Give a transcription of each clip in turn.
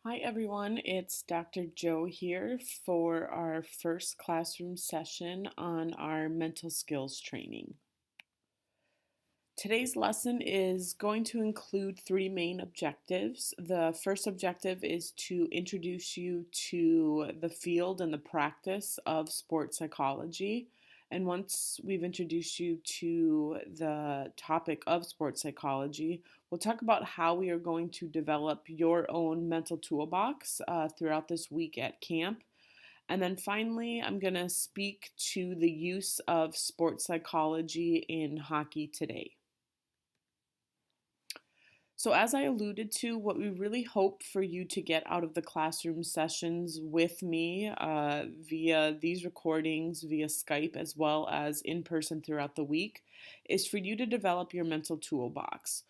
Hi everyone, it's Dr. Joe here for our first classroom session on our mental skills training. Today's lesson is going to include three main objectives. The first objective is to introduce you to the field and the practice of sports psychology. And once we've introduced you to the topic of sports psychology, we'll talk about how we are going to develop your own mental toolbox throughout this week at camp. And then finally, I'm going to speak to the use of sports psychology in hockey today. So, as I alluded to, what we really hope for you to get out of the classroom sessions with me via these recordings, via Skype, as well as in person throughout the week, is for you to develop your mental toolbox.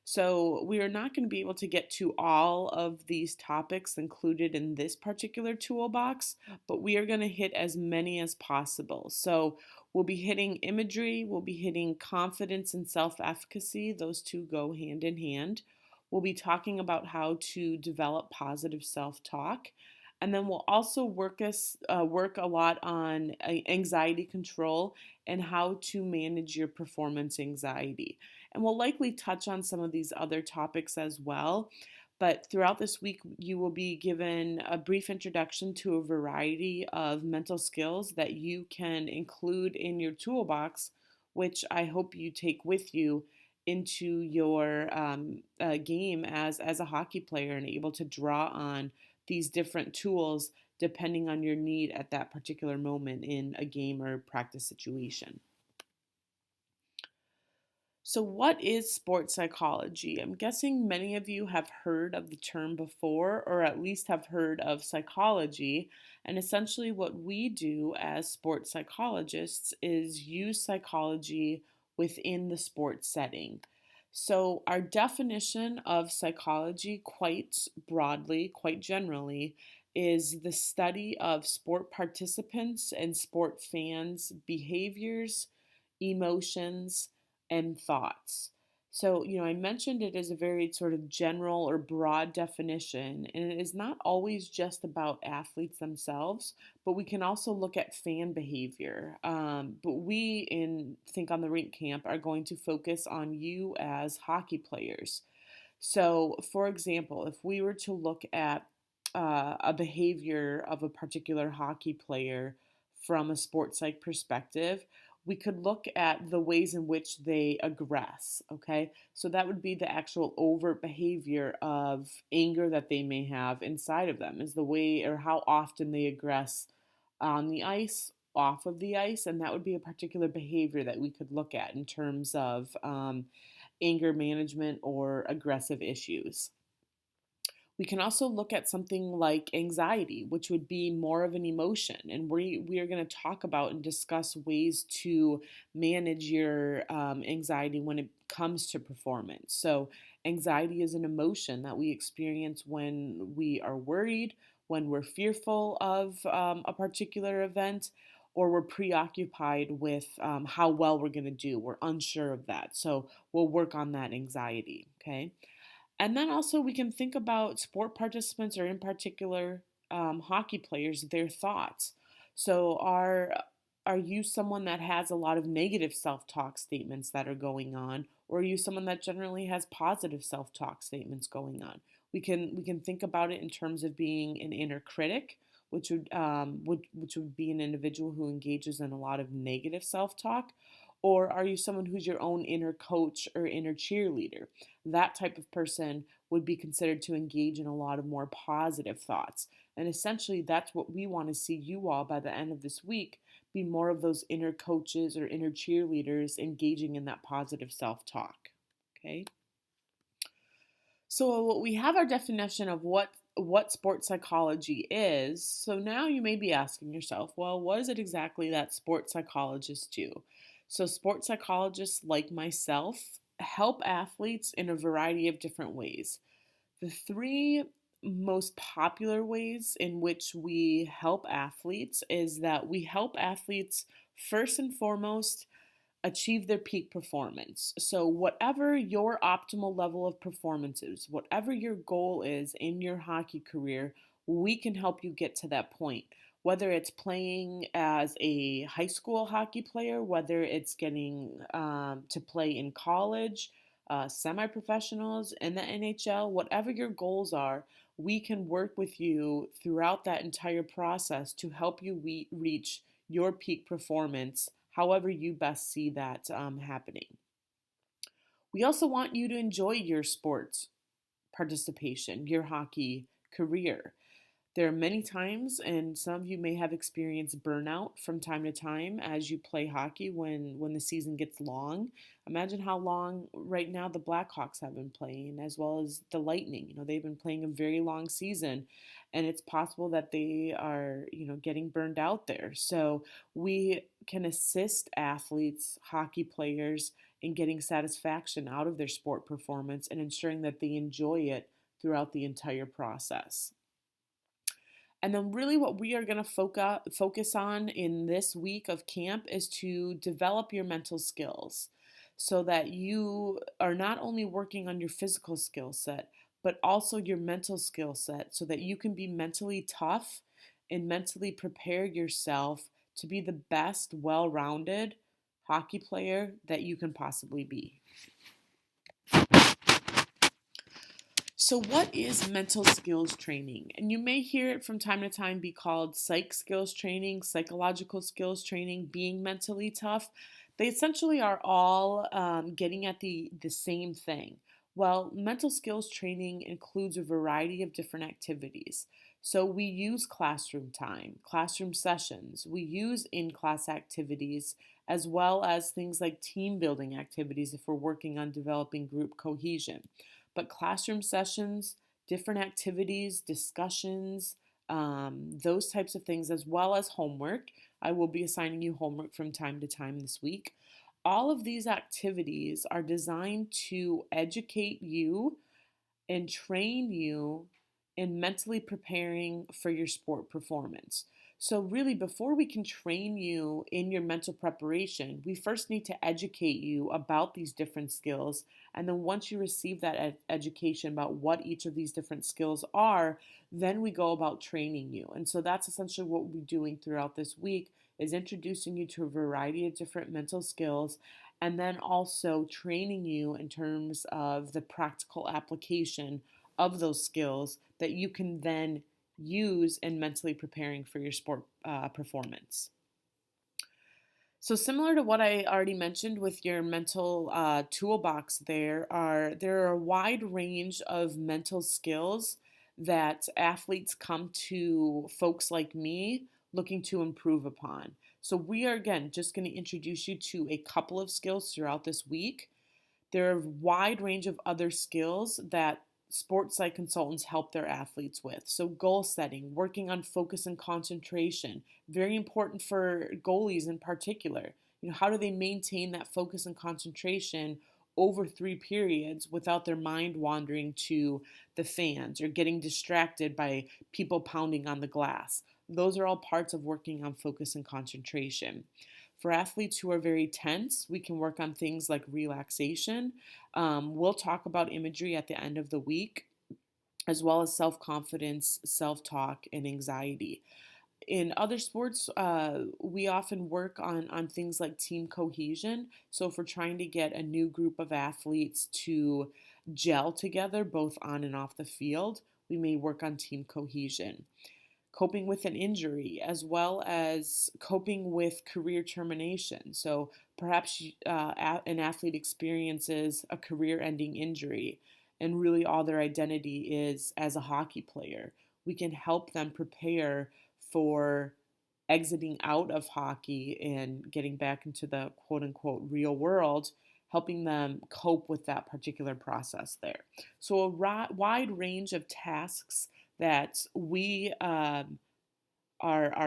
So, we are not going to be able to get to all of these topics included in this particular toolbox, but we are going to hit as many as possible. So, we'll be hitting imagery, we'll be hitting confidence and self efficacy. Those two go hand in hand. We'll be talking about how to develop positive self talk. And then we'll also work a lot on anxiety control and how to manage your performance anxiety. And we'll likely touch on some of these other topics as well. But throughout this week, you will be given a brief introduction to a variety of mental skills that you can include in your toolbox, which I hope you take with you into your game as a hockey player and able to draw on these different tools depending on your need at that particular moment in a game or practice situation. So, what is sports psychology? I'm guessing many of you have heard of the term before, or at least have heard of psychology. And essentially, what we do as sports psychologists is use psychology within the sports setting. So, our definition of psychology, quite broadly, quite generally, is the study of sport participants and sport fans' behaviors, emotions, and thoughts. So, I mentioned it as a very sort of general or broad definition, and it is not always just about athletes themselves, but we can also look at fan behavior. But we in Think on the Rink Camp are going to focus on you as hockey players. So, for example, if we were to look at a behavior of a particular hockey player from a sports psych perspective, we could look at the ways in which they aggress, okay? So that would be the actual overt behavior of anger that they may have inside of them, is the way or how often they aggress on the ice, off of the ice, and that would be a particular behavior that we could look at in terms of anger management or aggressive issues. We can also look at something like anxiety, which would be more of an emotion. And we are going to talk about and discuss ways to manage your anxiety when it comes to performance. So, anxiety is an emotion that we experience when we are worried, when we're fearful of a particular event, or we're preoccupied with how well we're going to do. We're unsure of that. So, we'll work on that anxiety, okay? And then also we can think about sport participants or in particular hockey players, their thoughts. So are you someone that has a lot of negative self-talk statements that are going on, or are you someone that generally has positive self-talk statements going on? We can think about it in terms of being an inner critic, which would be an individual who engages in a lot of negative self-talk, or are you someone who's your own inner coach or inner cheerleader? That type of person would be considered to engage in a lot of more positive thoughts. And essentially, that's what we want to see you all by the end of this week be more of those inner coaches or inner cheerleaders engaging in that positive self talk. Okay. So we have our definition of what sports psychology is. So now you may be asking yourself, well, what is it exactly that sports psychologists do? So sports psychologists like myself help athletes in a variety of different ways. The three most popular ways in which we help athletes is that we help athletes first and foremost achieve their peak performance. So, whatever your optimal level of performance is, whatever your goal is in your hockey career, we can help you get to that point. Whether it's playing as a high school hockey player, whether it's getting to play in college, semi professionals, in the NHL, whatever your goals are, we can work with you throughout that entire process to help you reach your peak performance, however you best see that happening. We also want you to enjoy your sports participation, your hockey career. There are many times, and some of you may have experienced burnout from time to time as you play hockey when the season gets long. Imagine how long right now the Blackhawks have been playing, as well as the Lightning. They've been playing a very long season, and it's possible that they are, getting burned out there. So we can assist athletes, hockey players, in getting satisfaction out of their sport performance and ensuring that they enjoy it throughout the entire process. And then, really, what we are going to focus on in this week of camp is to develop your mental skills so that you are not only working on your physical skill set, but also your mental skill set so that you can be mentally tough and mentally prepare yourself to be the best, well rounded hockey player that you can possibly be. So, what is mental skills training? And you may hear it from time to time be called psych skills training, psychological skills training, being mentally tough. They essentially are all getting at the same thing. Well, mental skills training includes a variety of different activities. So, we use classroom time, classroom sessions, we use in class activities, as well as things like team building activities if we're working on developing group cohesion. But classroom sessions, different activities, discussions, those types of things, as well as homework. I will be assigning you homework from time to time this week. All of these activities are designed to educate you and train you in mentally preparing for your sport performance. So, really, before we can train you in your mental preparation, we first need to educate you about these different skills. And then, once you receive that education about what each of these different skills are, then we go about training you. And so, that's essentially what we'll be doing throughout this week is introducing you to a variety of different mental skills and then also training you in terms of the practical application of those skills that you can then use in mentally preparing for your sport performance. So similar to what I already mentioned with your mental toolbox, there are a wide range of mental skills that athletes come to folks like me looking to improve upon. So we are again just going to introduce you to a couple of skills throughout this week. There are a wide range of other skills that sports psych consultants help their athletes with. So, goal setting, working on focus and concentration, very important for goalies in particular. How do they maintain that focus and concentration over 3 periods without their mind wandering to the fans or getting distracted by people pounding on the glass? Those are all parts of working on focus and concentration. For athletes who are very tense, we can work on things like relaxation. We'll talk about imagery at the end of the week, as well as self confidence, self talk, and anxiety. In other sports, we often work on things like team cohesion. So, if we're trying to get a new group of athletes to gel together, both on and off the field, we may work on team cohesion. Coping with an injury, as well as coping with career termination. So perhaps an athlete experiences a career ending injury, and really all their identity is as a hockey player. We can help them prepare for exiting out of hockey and getting back into the quote unquote real world, helping them cope with that particular process there. So, a wide range of tasks that we are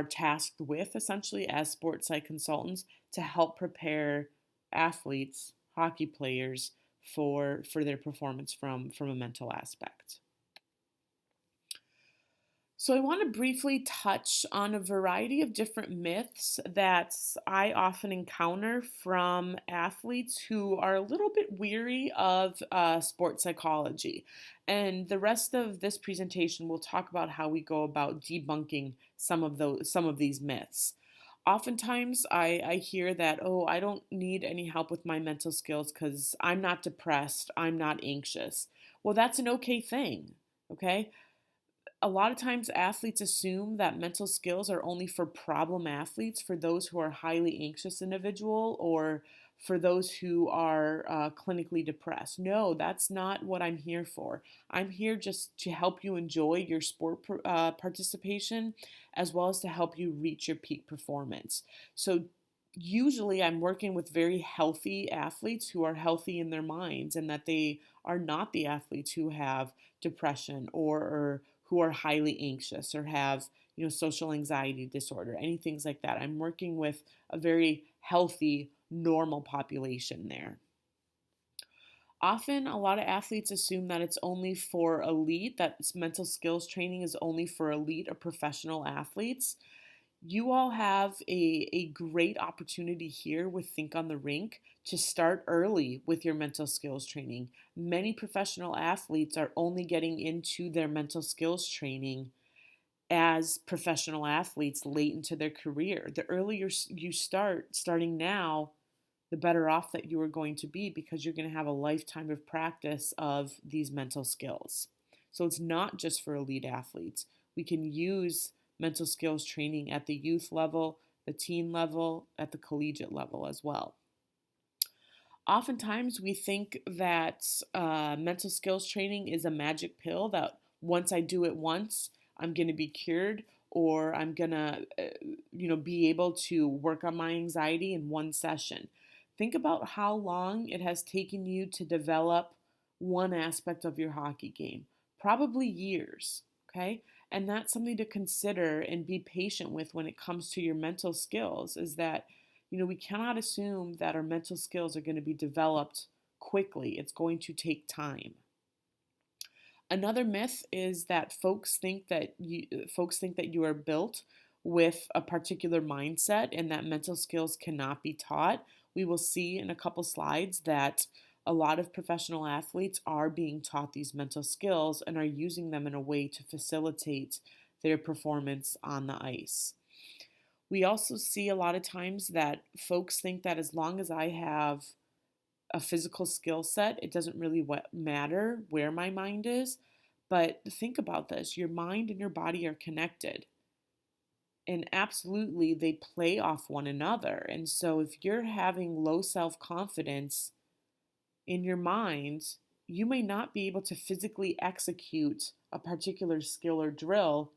tasked with essentially as sports psych consultants to help prepare athletes, hockey players for their performance from a mental aspect. So, I want to briefly touch on a variety of different myths that I often encounter from athletes who are a little bit weary of sports psychology. And the rest of this presentation will talk about how we go about debunking some of these myths. Oftentimes, I hear that, oh, I don't need any help with my mental skills because I'm not depressed, I'm not anxious. Well, that's an okay thing. Okay, a lot of times athletes assume that mental skills are only for problem athletes, for those who are highly anxious individual or for those who are clinically depressed. No, that's not what I'm here for. I'm here just to help you enjoy your participation as well as to help you reach your peak performance. So usually I'm working with very healthy athletes who are healthy in their minds and that they are not the athletes who have depression or who are highly anxious or have social anxiety disorder, any things like that. I'm working with a very healthy normal population there. Often a lot of athletes assume that it's only for elite, that mental skills training is only for elite or professional athletes. You all have a great opportunity here with Think on the Rink to start early with your mental skills training. Many professional athletes are only getting into their mental skills training as professional athletes late into their career. The earlier you starting now, the better off that you are going to be because you're going to have a lifetime of practice of these mental skills. So it's not just for elite athletes. We can use mental skills training at the youth level, the teen level, at the collegiate level as well. Oftentimes, we think that mental skills training is a magic pill that once I do it once, I'm going to be cured or I'm going to be able to work on my anxiety in one session. Think about how long it has taken you to develop one aspect of your hockey game. Probably years, okay? And that's something to consider and be patient with when it comes to your mental skills is that we cannot assume that our mental skills are going to be developed quickly. It's going to take time. Another myth is that folks think that you are built with a particular mindset and that mental skills cannot be taught. We will see in a couple slides that a lot of professional athletes are being taught these mental skills and are using them in a way to facilitate their performance on the ice. We also see a lot of times that folks think that as long as I have a physical skill set, it doesn't really matter where my mind is. But think about this, your mind and your body are connected. And absolutely, they play off one another. And so if you're having low self confidence in your mind, you may not be able to physically execute a particular skill or drill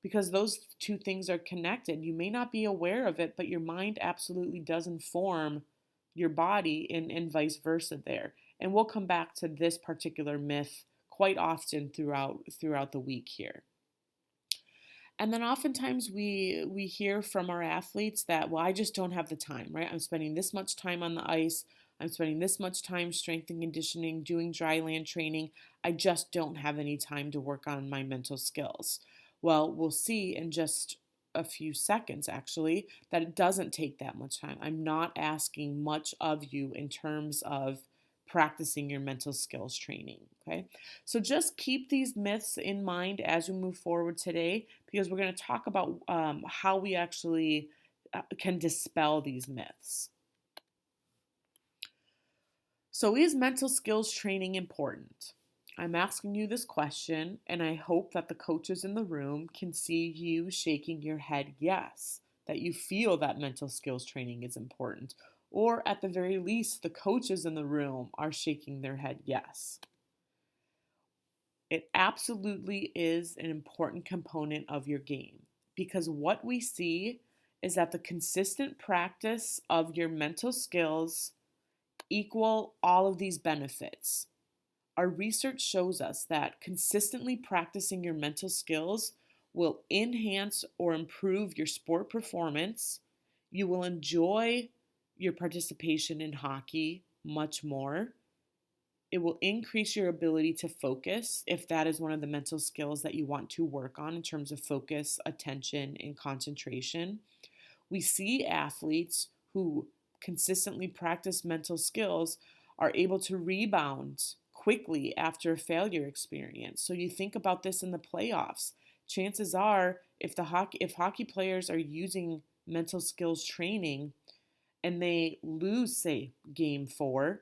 because those two things are connected. You may not be aware of it, but your mind absolutely does inform your body and vice versa there. And we'll come back to this particular myth quite often throughout the week here. And then oftentimes we hear from our athletes that, well, I just don't have the time, right? I'm spending this much time on the ice. I'm spending this much time strength and conditioning, doing dry land training. I just don't have any time to work on my mental skills. Well, we'll see in just a few seconds, actually, that it doesn't take that much time. I'm not asking much of you in terms of practicing your mental skills training, okay? So just keep these myths in mind as we move forward today because we're going to talk about how we actually can dispel these myths. So is mental skills training important? I'm asking you this question, and I hope that the coaches in the room can see you shaking your head yes, that you feel that mental skills training is important, or at the very least, the coaches in the room are shaking their head yes. It absolutely is an important component of your game because what we see is that the consistent practice of your mental skills equal all of these benefits. Our research shows us that consistently practicing your mental skills will enhance or improve your sport performance. You will enjoy your participation in hockey much more. It will increase your ability to focus if that is one of the mental skills that you want to work on in terms of focus, attention, and concentration. We see athletes who consistently practice mental skills are able to rebound quickly after a failure experience. So you think about this in the playoffs. Chances are if hockey players are using mental skills training and they lose, say, game 4,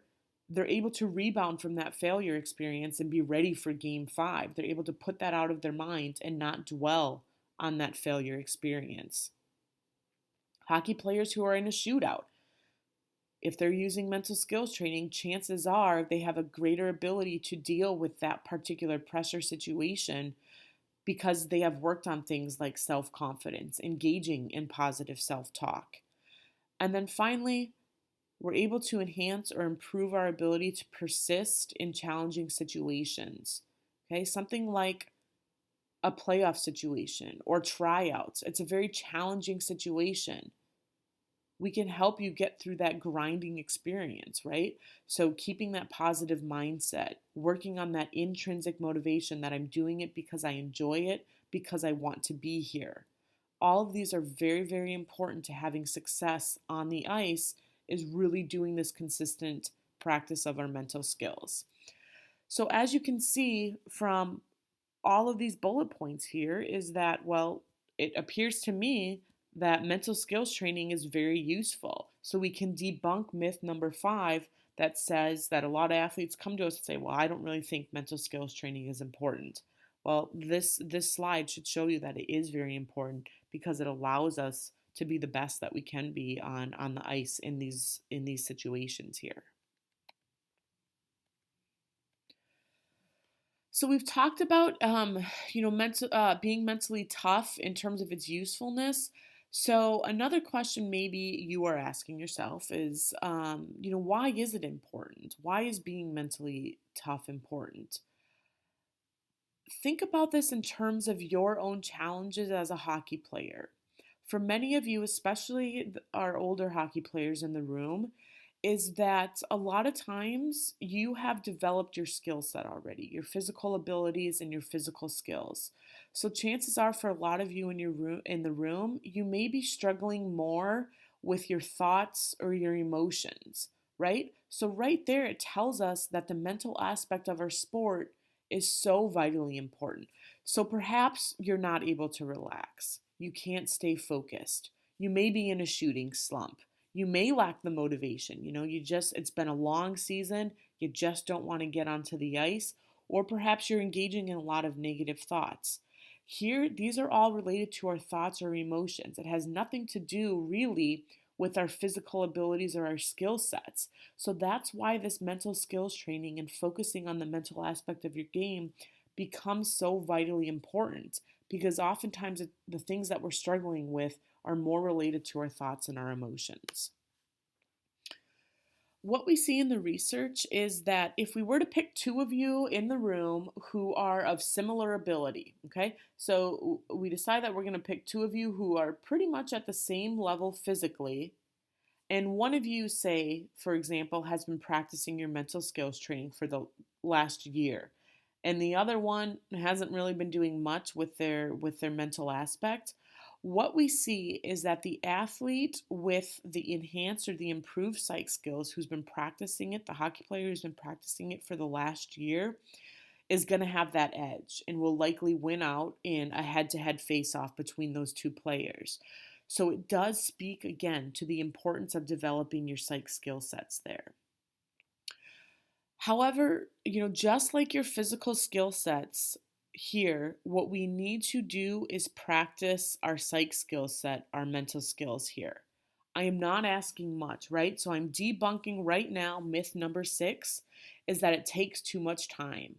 they're able to rebound from that failure experience and be ready for game 5. They're able to put that out of their mind and not dwell on that failure experience. Hockey players who are in a shootout, if they're using mental skills training, chances are they have a greater ability to deal with that particular pressure situation because they have worked on things like self confidence, engaging in positive self talk. And then finally, we're able to enhance or improve our ability to persist in challenging situations. Okay, something like a playoff situation or tryouts. It's a very challenging situation. We can help you get through that grinding experience, right? So, keeping that positive mindset, working on that intrinsic motivation that I'm doing it because I enjoy it, because I want to be here. All of these are very, very important to having success on the ice, is really doing this consistent practice of our mental skills. So, as you can see from all of these bullet points here, is that, well, it appears to me that mental skills training is very useful. So we can debunk myth number 5 that says that a lot of athletes come to us and say, well, I don't really think mental skills training is important. Well, this slide should show you that it is very important because it allows us to be the best that we can be on the ice in these situations here. So we've talked about, being mentally tough in terms of its usefulness. So another question maybe you are asking yourself is, why is it important? Why is being mentally tough important? Think about this in terms of your own challenges as a hockey player. For many of you, especially our older hockey players in the room, is that a lot of times you have developed your skill set already, your physical abilities and your physical skills. So chances are for a lot of you in the room, you may be struggling more with your thoughts or your emotions, right? So right there it tells us that the mental aspect of our sport is so vitally important. So perhaps you're not able to relax. You can't stay focused. You may be in a shooting slump. You may lack the motivation. It's been a long season. You just don't want to get onto the ice. Or perhaps you're engaging in a lot of negative thoughts. Here, these are all related to our thoughts or emotions. It has nothing to do really with our physical abilities or our skill sets. So that's why this mental skills training and focusing on the mental aspect of your game becomes so vitally important, because oftentimes the things that we're struggling with are more related to our thoughts and our emotions. What we see in the research is that if we were to pick 2 of you in the room who are of similar ability, okay, so we decide that we're going to pick 2 of you who are pretty much at the same level physically, and one of you, say, for example, has been practicing your mental skills training for the last year, and the other one hasn't really been doing much with their mental aspect. What we see is that the athlete with the enhanced or the improved psych skills who's been practicing it, the hockey player who's been practicing it for the last year, is going to have that edge and will likely win out in a head-to-head face-off between those 2 players. So it does speak again to the importance of developing your psych skill sets there. However, just like your physical skill sets here, what we need to do is practice our psych skill set, our mental skills here. I am not asking much, right? So I'm debunking right now myth number 6 is that it takes too much time.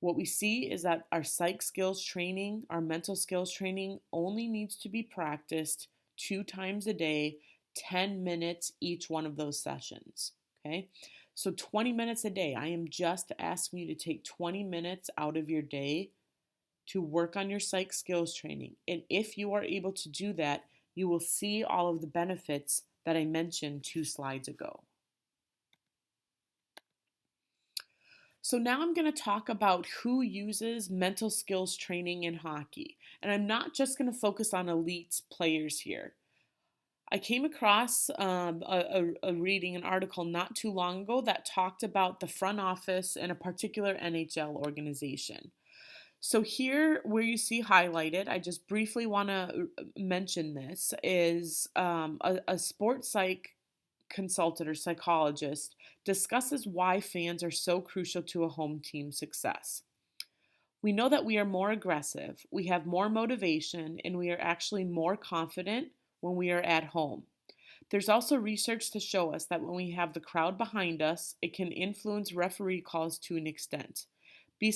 What we see is that our psych skills training, our mental skills training only needs to be practiced 2 times a day, 10 minutes each one of those sessions, okay? So 20 minutes a day. I am just asking you to take 20 minutes out of your day to work on your psych skills training. And if you are able to do that, you will see all of the benefits that I mentioned 2 slides ago. So now I'm going to talk about who uses mental skills training in hockey. And I'm not just going to focus on elite players here. I came across a reading, an article not too long ago that talked about the front office in a particular NHL organization. So here, where you see highlighted, I just briefly want to mention this, is a sports psych consultant or psychologist discusses why fans are so crucial to a home team's success. We know that we are more aggressive, we have more motivation, and we are actually more confident when we are at home. There's also research to show us that when we have the crowd behind us, it can influence referee calls to an extent. Be,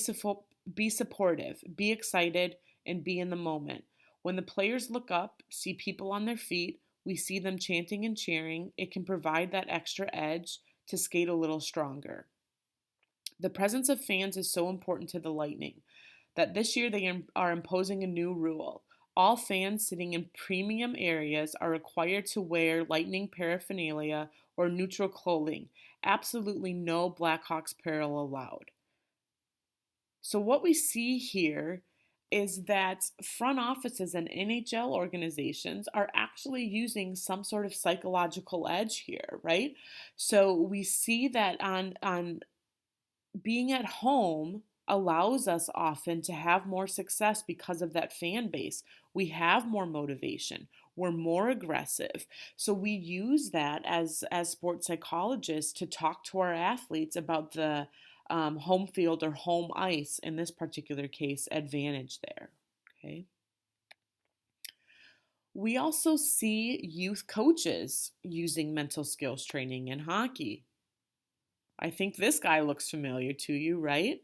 be supportive, be excited, and be in the moment. When the players look up, see people on their feet, we see them chanting and cheering, it can provide that extra edge to skate a little stronger. The presence of fans is so important to the Lightning that this year they are imposing a new rule. All fans sitting in premium areas are required to wear Lightning paraphernalia or neutral clothing. Absolutely no Blackhawks apparel allowed. So, what we see here is that front offices and NHL organizations are actually using some sort of psychological edge here, right? So, we see that on being at home allows us often to have more success because of that fan base. We have more motivation. We're more aggressive. So we use that as sports psychologists to talk to our athletes about the home field or home ice, in this particular case, advantage there. Okay. We also see youth coaches using mental skills training in hockey. I think this guy looks familiar to you, right?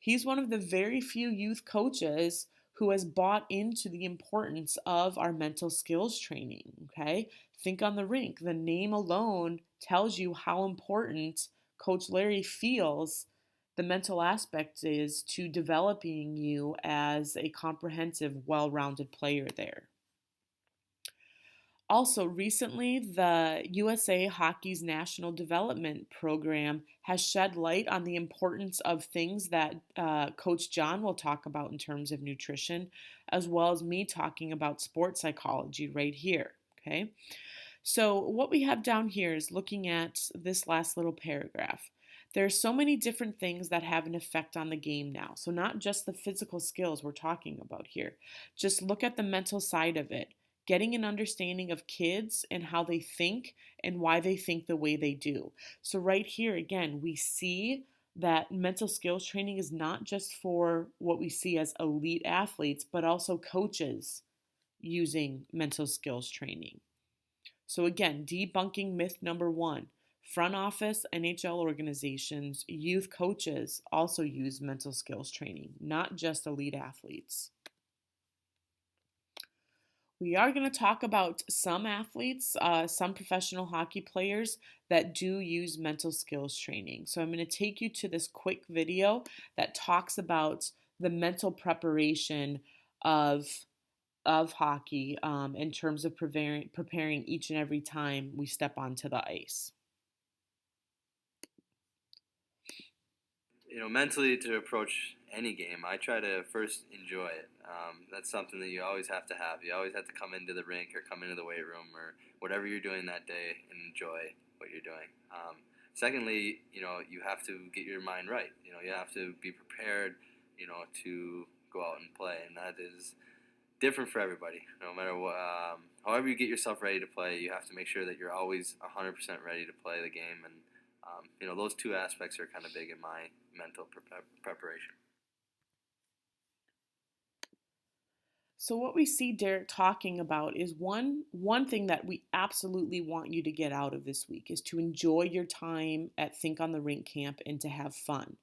He's one of the very few youth coaches who has bought into the importance of our mental skills training, okay? Think on the rink. The name alone tells you how important Coach Larry feels the mental aspect is to developing you as a comprehensive, well rounded player there. Also, recently, the USA Hockey's National Development Program has shed light on the importance of things that Coach John will talk about in terms of nutrition, as well as me talking about sports psychology right here. Okay. So, what we have down here is looking at this last little paragraph. There are so many different things that have an effect on the game now. So, not just the physical skills we're talking about here, just look at the mental side of it, getting an understanding of kids and how they think and why they think the way they do. So, right here, again, we see that mental skills training is not just for what we see as elite athletes, but also coaches using mental skills training. So, again, debunking myth number one, front office NHL organizations, youth coaches also use mental skills training, not just elite athletes. We are going to talk about some athletes, some professional hockey players that do use mental skills training. So I'm going to take you to this quick video that talks about the mental preparation of hockey in terms of preparing each and every time we step onto the ice. Mentally to approach any game, I try to first enjoy it. That's something that you always have to have. You always have to come into the rink or come into the weight room or whatever you're doing that day and enjoy what you're doing. Secondly, you have to get your mind right. You have to be prepared, to go out and play, and that is different for everybody. No matter what, however you get yourself ready to play, you have to make sure that you're always 100% ready to play the game, and those two aspects are kind of big in my mental preparation. So what we see Derek talking about is one thing that we absolutely want you to get out of this week is to enjoy your time at Think on the Rink camp and to have fun.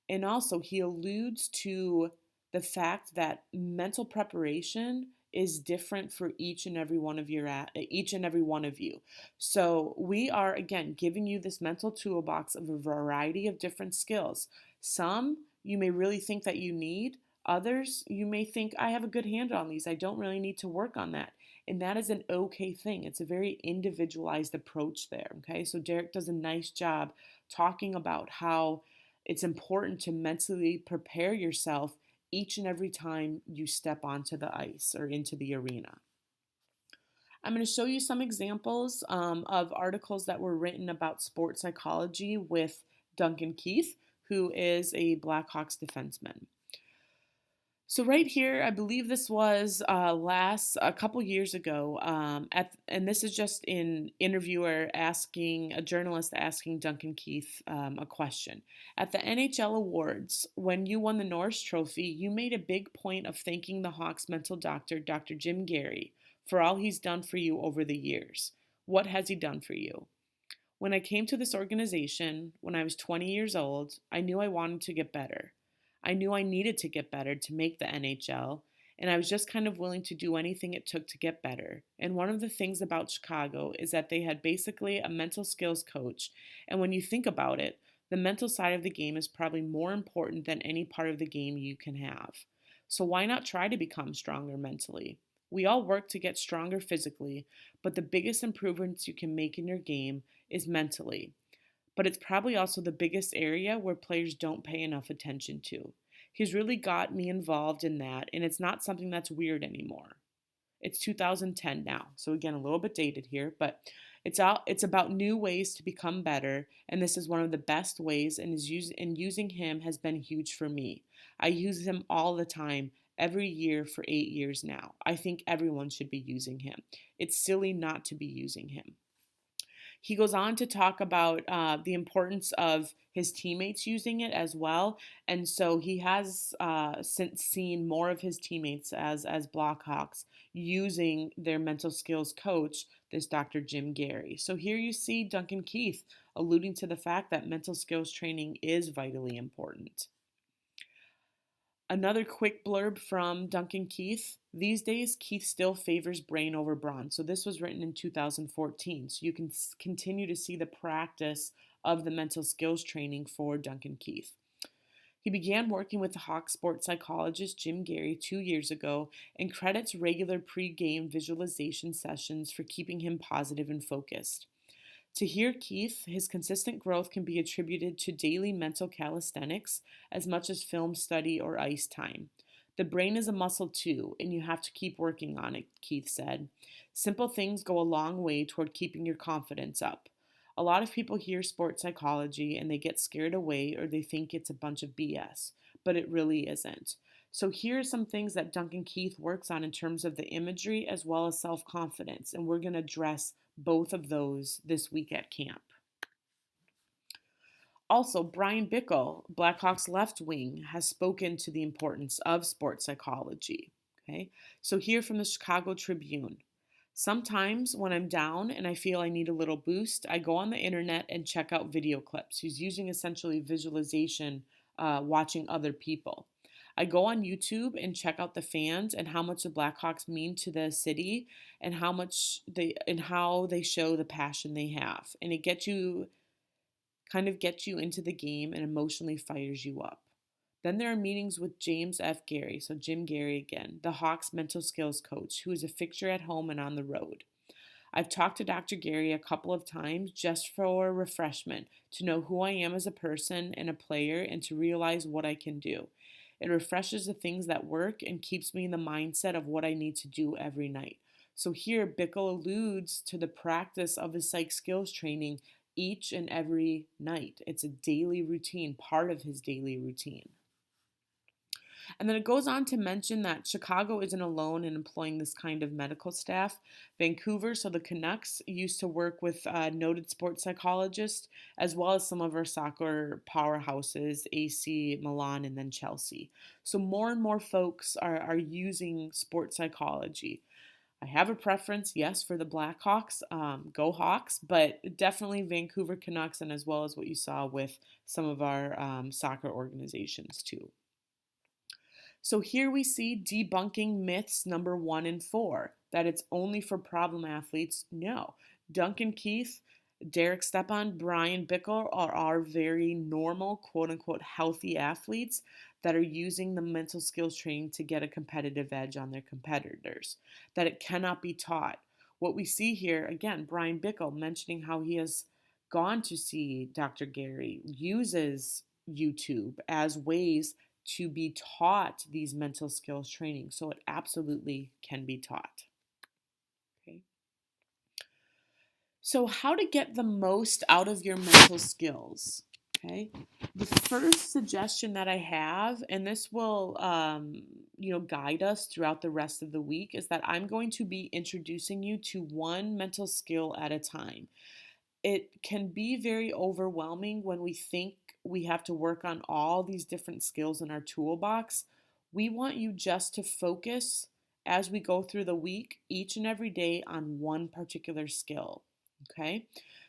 And also he alludes to the fact that mental preparation is different for each and every one of you. So we are again giving you this mental toolbox of a variety of different skills. Some you may really think that you need. Others, you may think, I have a good handle on these. I don't really need to work on that. And that is an okay thing. It's a very individualized approach there. Okay. So Derek does a nice job talking about how It's important to mentally prepare yourself each and every time you step onto the ice or into the arena. I'm going to show you some examples of articles that were written about sports psychology with Duncan Keith, who is a Blackhawks defenseman. So right here, I believe this was last a couple years ago. And this is just an interviewer asking a journalist asking Duncan Keith a question. At the NHL Awards, when you won the Norris Trophy, you made a big point of thanking the Hawks' mental doctor, Dr. Jim Gary, for all he's done for you over the years. What has he done for you? When I came to this organization when I was 20 years old, I knew I wanted to get better. I knew I needed to get better to make the NHL, and I was just kind of willing to do anything it took to get better. And one of the things about Chicago is that they had basically a mental skills coach, and when you think about it, the mental side of the game is probably more important than any part of the game you can have. So why not try to become stronger mentally? We all work to get stronger physically, but the biggest improvements you can make in your game is mentally. But it's probably also the biggest area where players don't pay enough attention to. He's really got me involved in that, and it's not something that's weird anymore. It's 2010 now, so again, a little bit dated here, but it's about new ways to become better, and this is one of the best ways, and using him has been huge for me. I use him all the time, every year for 8 years now. I think everyone should be using him. It's silly not to be using him. He goes on to talk about the importance of his teammates using it as well, and so he has since seen more of his teammates as Blackhawks using their mental skills coach, this Dr. Jim Gary. So here you see Duncan Keith alluding to the fact that mental skills training is vitally important. Another quick blurb from Duncan Keith. These days, Keith still favors brain over brawn. So this was written in 2014. So you can continue to see the practice of the mental skills training for Duncan Keith. He began working with the Hawks sports psychologist Jim Gary 2 years ago and credits regular pre-game visualization sessions for keeping him positive and focused. To hear Keith, his consistent growth can be attributed to daily mental calisthenics as much as film study or ice time. The brain is a muscle too, and you have to keep working on it, Keith said. Simple things go a long way toward keeping your confidence up. A lot of people hear sports psychology and they get scared away or they think it's a bunch of BS, but it really isn't. So, here are some things that Duncan Keith works on in terms of the imagery as well as self confidence, and we're going to address both of those this week at camp. Also, Brian Bickle, Blackhawks left wing, has spoken to the importance of sports psychology. Okay, so here from the Chicago Tribune. Sometimes when I'm down and I feel I need a little boost, I go on the internet and check out video clips. He's using essentially visualization, watching other people. I go on YouTube and check out the fans and how much the Blackhawks mean to the city and how they show the passion they have. And it gets you into the game and emotionally fires you up. Then there are meetings with James F. Gary, so Jim Gary again, the Hawks mental skills coach, who is a fixture at home and on the road. I've talked to Dr. Gary a couple of times just for refreshment, to know who I am as a person and a player and to realize what I can do. It refreshes the things that work and keeps me in the mindset of what I need to do every night. So here, Bickle alludes to the practice of his psych skills training each and every night. It's a daily routine, part of his daily routine. And then it goes on to mention that Chicago isn't alone in employing this kind of medical staff. Vancouver, so the Canucks, used to work with noted sports psychologists, as well as some of our soccer powerhouses, AC, Milan, and then Chelsea. So more and more folks are using sports psychology. I have a preference, yes, for the Blackhawks, go Hawks, but definitely Vancouver Canucks, and as well as what you saw with some of our soccer organizations too. So here we see debunking myths number 1 and 4, that it's only for problem athletes. No. Duncan Keith, Derek Stepan, Brian Bickle are very normal, quote unquote, healthy athletes that are using the mental skills training to get a competitive edge on their competitors, that it cannot be taught. What we see here, again, Brian Bickle mentioning how he has gone to see Dr. Gary, uses YouTube as ways to be taught these mental skills training. So it absolutely can be taught. Okay. So, how to get the most out of your mental skills? Okay. The first suggestion that I have, and this will, guide us throughout the rest of the week, is that I'm going to be introducing you to one mental skill at a time. It can be very overwhelming when we think we have to work on all these different skills in our toolbox. We want you just to focus as we go through the week, each and every day, on one particular skill. Okay?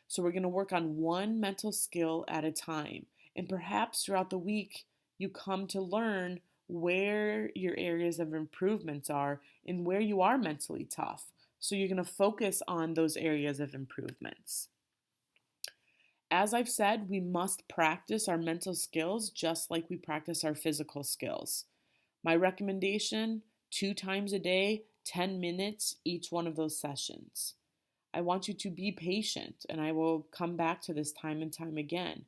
So we're going to work on one mental skill at a time. And perhaps throughout the week, you come to learn where your areas of improvements are and where you are mentally tough. So you're going to focus on those areas of improvements. As I've said, we must practice our mental skills just like we practice our physical skills. My recommendation, 2 times a day, 10 minutes each one of those sessions. I want you to be patient, and I will come back to this time and time again.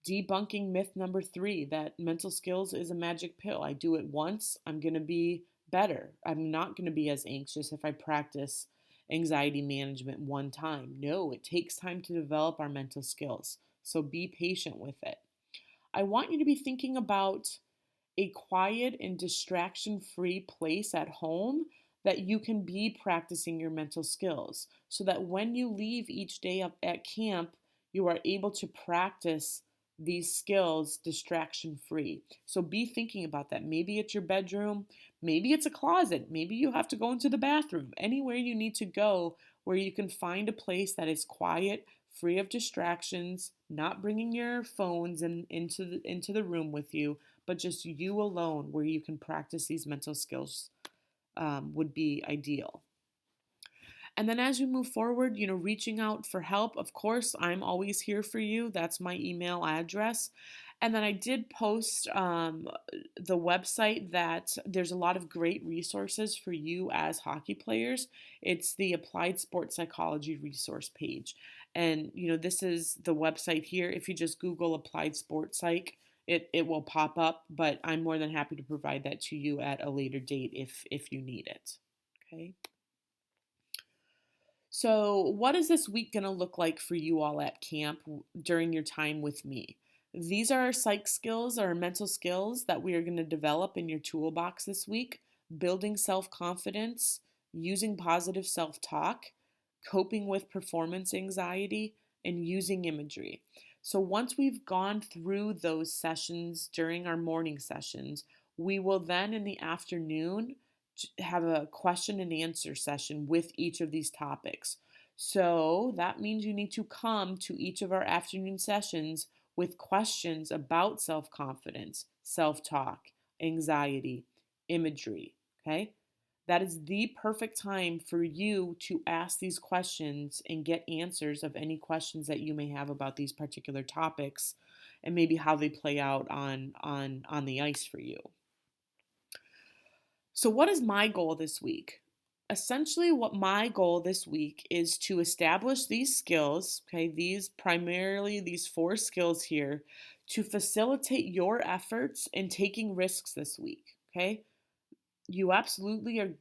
Debunking myth number 3 that mental skills is a magic pill. I do it once, I'm going to be better. I'm not going to be as anxious if I practice anxiety management one time. No, it takes time to develop our mental skills. So be patient with it. I want you to be thinking about a quiet and distraction free place at home that you can be practicing your mental skills so that when you leave each day at camp, you are able to practice these skills distraction free. So be thinking about that. Maybe it's your bedroom, maybe it's a closet, maybe you have to go into the bathroom, anywhere you need to go where you can find a place that is quiet, free of distractions, not bringing your phones into the room with you, but just you alone where you can practice these mental skills would be ideal. And then as you move forward, reaching out for help, of course, I'm always here for you. That's my email address. And then I did post the website that there's a lot of great resources for you as hockey players. It's the Applied Sports Psychology resource page. And, this is the website here. If you just Google Applied Sports Psych, it will pop up, but I'm more than happy to provide that to you at a later date if you need it. Okay. So, what is this week going to look like for you all at camp during your time with me? These are our psych skills, our mental skills that we are going to develop in your toolbox this week: building self confidence, using positive self talk, coping with performance anxiety, and using imagery. So, once we've gone through those sessions during our morning sessions, we will then in the afternoon have a question and answer session with each of these topics. So that means you need to come to each of our afternoon sessions with questions about self confidence, self talk, anxiety, imagery. Okay? That is the perfect time for you to ask these questions and get answers of any questions that you may have about these particular topics and maybe how they play out on the ice for you. So, what is my goal this week? Essentially, what my goal this week is to establish these skills, okay, these 4 skills here, to facilitate your efforts in taking risks this week, okay? You absolutely are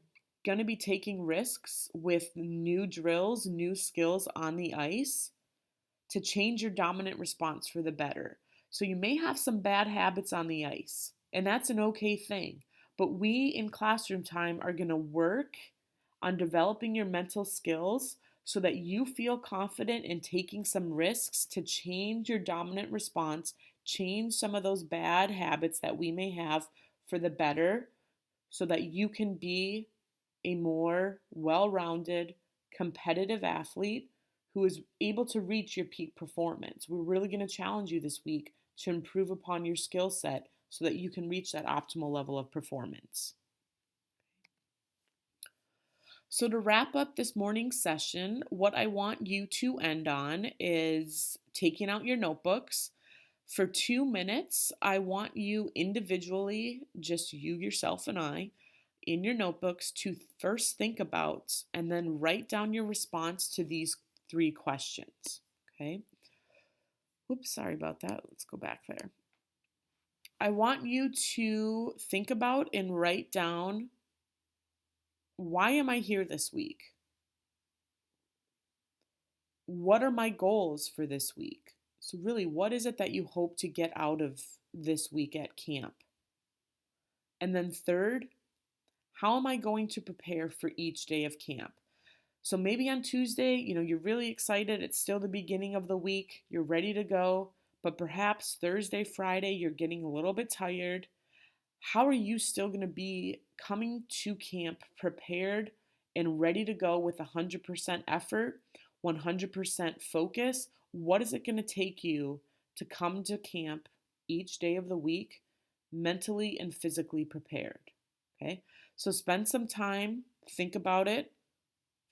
going to be taking risks with new drills, new skills on the ice to change your dominant response for the better. So you may have some bad habits on the ice, and that's an okay thing. But we in classroom time are going to work on developing your mental skills so that you feel confident in taking some risks to change your dominant response, change some of those bad habits that we may have for the better, so that you can be a more well rounded, competitive athlete who is able to reach your peak performance. We're really going to challenge you this week to improve upon your skill set so that you can reach that optimal level of performance. So, to wrap up this morning's session, what I want you to end on is taking out your notebooks. For 2 minutes, I want you individually, just you, yourself, and I, in your notebooks to first think about and then write down your response to these 3 questions. Okay. Oops, sorry about that. Let's go back there. I want you to think about and write down, why am I here this week? What are my goals for this week? So, really, what is it that you hope to get out of this week at camp? And then, third, how am I going to prepare for each day of camp? So maybe on Tuesday, you're really excited. It's still the beginning of the week. You're ready to go. But perhaps Thursday, Friday, you're getting a little bit tired. How are you still going to be coming to camp prepared and ready to go with 100% effort, 100% focus? What is it going to take you to come to camp each day of the week mentally and physically prepared? Okay, so spend some time, think about it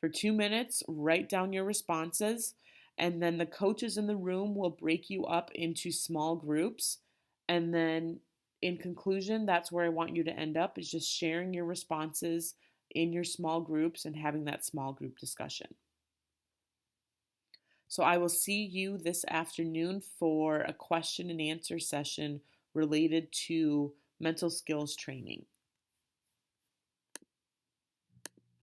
for 2 minutes, write down your responses, and then the coaches in the room will break you up into small groups. And then, in conclusion, that's where I want you to end up, is just sharing your responses in your small groups and having that small group discussion. So I will see you this afternoon for a question and answer session related to mental skills training.